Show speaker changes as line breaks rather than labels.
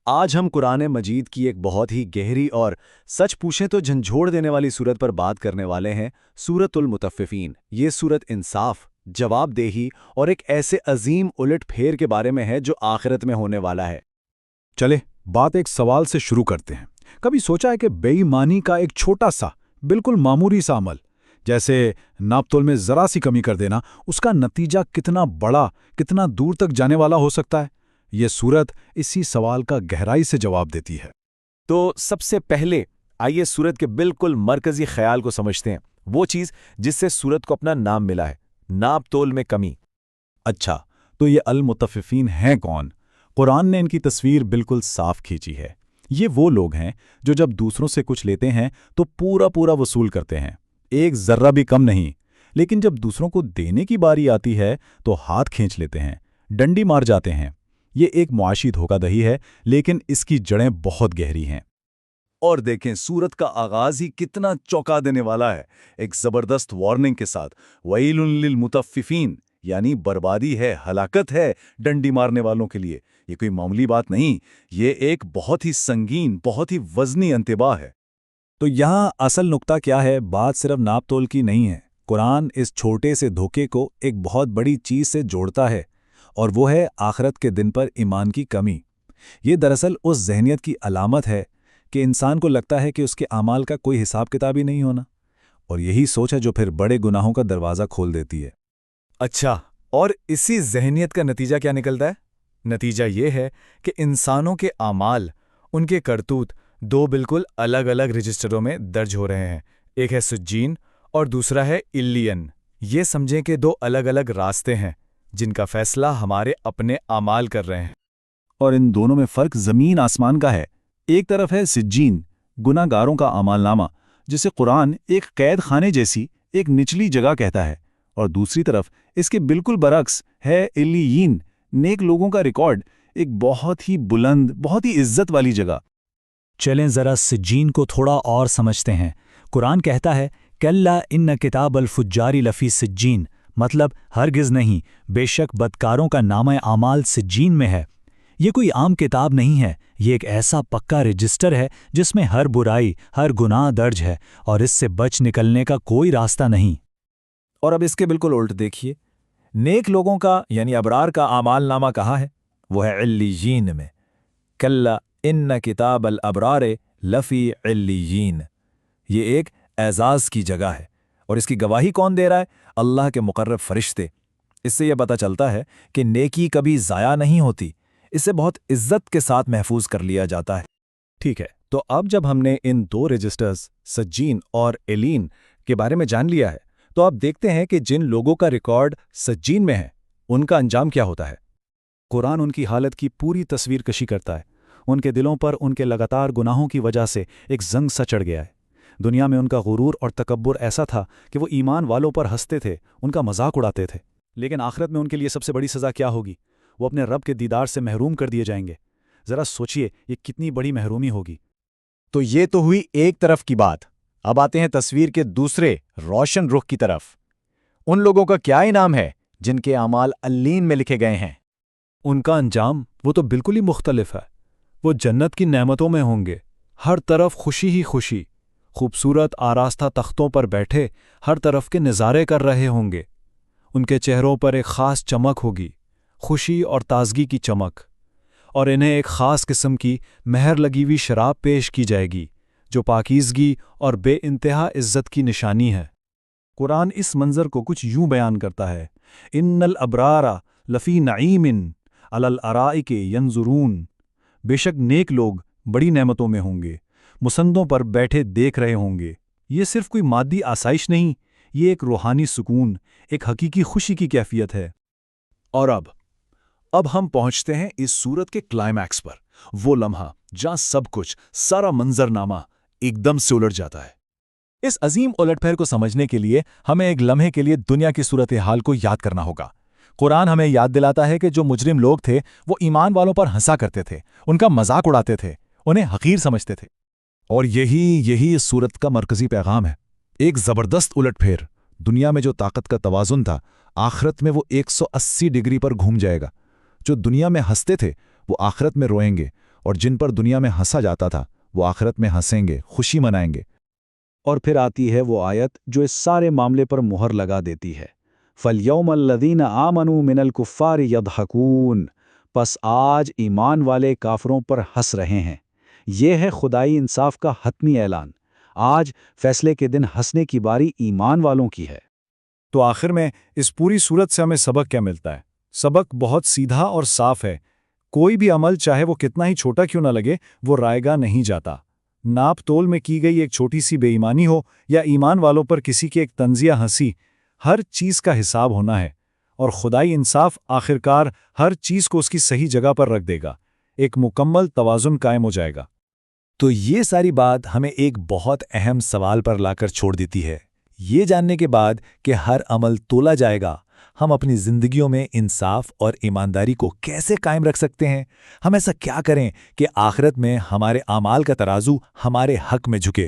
آج ہم قرآن مجید کی ایک بہت ہی گہری اور سچ پوچھیں تو جھنجھوڑ دینے والی صورت پر بات کرنے والے ہیں، سورۃ المطففین۔ یہ صورت انصاف، جواب دہی اور ایک ایسے عظیم الٹ پھیر کے بارے میں ہے جو آخرت میں ہونے والا ہے۔
چلے بات ایک سوال سے شروع کرتے ہیں۔ کبھی سوچا ہے کہ بے ایمانی کا ایک چھوٹا سا بالکل معمولی سا عمل، جیسے ناپ تول میں ذرا سی کمی کر دینا، اس کا نتیجہ کتنا بڑا، کتنا دور تک جانے والا ہو سکتا ہے؟ یہ صورت اسی سوال کا گہرائی سے جواب دیتی ہے۔
تو سب سے پہلے آئیے صورت کے بالکل مرکزی خیال کو سمجھتے ہیں، وہ چیز جس سے صورت کو اپنا نام ملا ہے، ناپ تول میں کمی۔
اچھا، تو یہ المطففین ہیں کون؟ قرآن نے ان کی تصویر بالکل صاف کھینچی ہے۔ یہ وہ لوگ ہیں جو جب دوسروں سے کچھ لیتے ہیں تو پورا پورا وصول کرتے ہیں، ایک ذرہ بھی کم نہیں، لیکن جب دوسروں کو دینے کی باری آتی ہے تو ہاتھ کھینچ لیتے ہیں، ڈنڈی مار جاتے ہیں۔ یہ ایک معاشی دھوکہ دہی ہے، لیکن اس کی جڑیں بہت گہری ہیں۔
اور دیکھیں سورت کا آغاز ہی کتنا چونکا دینے والا ہے، ایک زبردست وارننگ کے ساتھ، وَيْلٌ لِّلْمُطَفِّفِينَ، یعنی بربادی ہے، ہلاکت ہے ڈنڈی مارنے والوں کے لیے۔ یہ کوئی معمولی بات نہیں، یہ ایک بہت ہی سنگین، بہت ہی وزنی انتباہ ہے۔
تو یہاں اصل نقطہ کیا ہے؟ بات صرف ناپ تول کی نہیں ہے۔ قرآن اس چھوٹے سے دھوکے کو ایک بہت بڑی چیز سے جوڑتا ہے، اور وہ ہے آخرت کے دن پر ایمان کی کمی۔ یہ دراصل اس ذہنیت کی علامت ہے کہ انسان کو لگتا ہے کہ اس کے اعمال کا کوئی حساب کتاب ہی نہیں ہونا، اور یہی سوچ ہے جو پھر بڑے گناہوں کا دروازہ کھول دیتی ہے۔
اچھا، اور اسی ذہنیت کا نتیجہ کیا نکلتا ہے؟ نتیجہ یہ ہے کہ انسانوں کے اعمال، ان کے کرتوت دو بالکل الگ الگ رجسٹروں میں درج ہو رہے ہیں، ایک ہے سجین اور دوسرا ہے علیین۔ یہ سمجھیں کہ دو الگ الگ راستے ہیں جن کا فیصلہ ہمارے اپنے اعمال کر رہے ہیں۔
اور ان دونوں میں فرق زمین آسمان کا ہے۔ ایک طرف ہے سجین، گناہ گاروں کا اعمال نامہ، جسے قرآن ایک قید خانے جیسی ایک نچلی جگہ کہتا ہے، اور دوسری طرف اس کے بالکل برعکس ہے علیین، نیک لوگوں کا ریکارڈ، ایک بہت ہی بلند، بہت ہی عزت والی جگہ۔
چلیں ذرا سجین کو تھوڑا اور سمجھتے ہیں۔ قرآن کہتا ہے کَلَّا إِنَّ کتاب الفجار لفی سجین، مطلب ہرگز نہیں، بے شک بدکاروں کا نامہ اعمال سجین میں ہے۔ یہ کوئی عام کتاب نہیں ہے، یہ ایک ایسا پکا رجسٹر ہے جس میں ہر برائی، ہر گناہ درج ہے، اور اس سے بچ نکلنے کا کوئی راستہ نہیں۔
اور اب اس کے بالکل الٹ دیکھیے، نیک لوگوں کا یعنی ابرار کا اعمال نامہ کہاں ہے؟ وہ ہے علیین میں۔ کلا ان کتاب الابرار لفی علیین۔ یہ ایک اعزاز کی جگہ ہے، اور اس کی گواہی کون دے رہا ہے؟ اللہ کے مقرب فرشتے۔ اس سے یہ پتہ چلتا ہے کہ نیکی کبھی ضائع نہیں ہوتی، اسے بہت عزت کے ساتھ محفوظ کر لیا جاتا ہے۔
ٹھیک ہے، تو اب جب ہم نے ان دو رجسٹرز سجین اور علیین کے بارے میں جان لیا ہے، تو آپ دیکھتے ہیں کہ جن لوگوں کا ریکارڈ سجین میں ہے ان کا انجام کیا ہوتا ہے۔ قرآن ان کی حالت کی پوری تصویر کشی کرتا ہے۔ ان کے دلوں پر ان کے لگاتار گناہوں کی وجہ سے ایک زنگ سا چڑھ گیا ہے۔ دنیا میں ان کا غرور اور تکبر ایسا تھا کہ وہ ایمان والوں پر ہنستے تھے، ان کا مذاق اڑاتے تھے، لیکن آخرت میں ان کے لیے سب سے بڑی سزا کیا ہوگی؟ وہ اپنے رب کے دیدار سے محروم کر دیے جائیں گے۔ ذرا سوچئے یہ کتنی بڑی محرومی ہوگی۔
تو یہ تو ہوئی ایک طرف کی بات۔ اب آتے ہیں تصویر کے دوسرے روشن رخ کی طرف۔ ان لوگوں کا کیا انعام ہے جن کے اعمال علیین میں لکھے گئے ہیں؟
ان کا انجام وہ تو بالکل ہی مختلف ہے۔ وہ جنت کی نعمتوں میں ہوں گے، ہر طرف خوشی ہی خوشی، خوبصورت آراستہ تختوں پر بیٹھے ہر طرف کے نظارے کر رہے ہوں گے۔ ان کے چہروں پر ایک خاص چمک ہوگی، خوشی اور تازگی کی چمک، اور انہیں ایک خاص قسم کی مہر لگی ہوئی شراب پیش کی جائے گی جو پاکیزگی اور بے انتہا عزت کی نشانی ہے۔ قرآن اس منظر کو کچھ یوں بیان کرتا ہے، ان الابرار لفی نعیم علی الارائک ینظرون۔ بے شک نیک لوگ بڑی نعمتوں میں ہوں گے، مسندوں پر بیٹھے دیکھ رہے ہوں گے۔ یہ صرف کوئی مادی آسائش نہیں، یہ ایک روحانی سکون، ایک حقیقی خوشی کی کیفیت ہے۔
اور اب ہم پہنچتے ہیں اس صورت کے کلائمیکس پر، وہ لمحہ جہاں سب کچھ، سارا منظرنامہ ایک دم سے الٹ جاتا ہے۔
اس عظیم الٹ پھیر کو سمجھنے کے لیے ہمیں ایک لمحے کے لیے دنیا کی صورتحال کو یاد کرنا ہوگا۔ قرآن ہمیں یاد دلاتا ہے کہ جو مجرم لوگ تھے وہ ایمان والوں پر ہنسا کرتے تھے، ان کا مذاق اڑاتے تھے، انہیں حقیر سمجھتے تھے۔
اور یہی اس صورت کا مرکزی پیغام ہے، ایک زبردست الٹ پھیر۔ دنیا میں جو طاقت کا توازن تھا، آخرت میں وہ 180 ڈگری پر گھوم جائے گا۔ جو دنیا میں ہنستے تھے وہ آخرت میں روئیں گے، اور جن پر دنیا میں ہنسا جاتا تھا وہ آخرت میں ہنسیں گے، خوشی منائیں گے۔
اور پھر آتی ہے وہ آیت جو اس سارے معاملے پر مہر لگا دیتی ہے، فَالْيَوْمَ الَّذِينَ آمَنُوا مِنَ الْكُفَّارِ يَضْحَكُونَ، پس آج ایمان والے کافروں پر ہنس رہے ہیں۔ یہ ہے خدائی انصاف کا حتمی اعلان۔ آج فیصلے کے دن ہنسنے کی باری ایمان والوں کی ہے۔
تو آخر میں اس پوری صورت سے ہمیں سبق کیا ملتا ہے؟ سبق بہت سیدھا اور صاف ہے۔ کوئی بھی عمل چاہے وہ کتنا ہی چھوٹا کیوں نہ لگے، وہ رائے گاہ نہیں جاتا۔ ناپ تول میں کی گئی ایک چھوٹی سی بے ایمانی ہو یا ایمان والوں پر کسی کی ایک طنزیہ ہنسی، ہر چیز کا حساب ہونا ہے، اور خدائی انصاف آخرکار ہر چیز کو اس کی صحیح جگہ پر رکھ دے گا، ایک مکمل توازن قائم ہو جائے گا۔
تو یہ ساری بات ہمیں ایک بہت اہم سوال پر لا کر چھوڑ دیتی ہے۔ یہ جاننے کے بعد کہ ہر عمل تولا جائے گا، ہم اپنی زندگیوں میں انصاف اور ایمانداری کو کیسے قائم رکھ سکتے ہیں؟ ہم ایسا کیا کریں کہ آخرت میں ہمارے اعمال کا ترازو ہمارے حق میں جھکے؟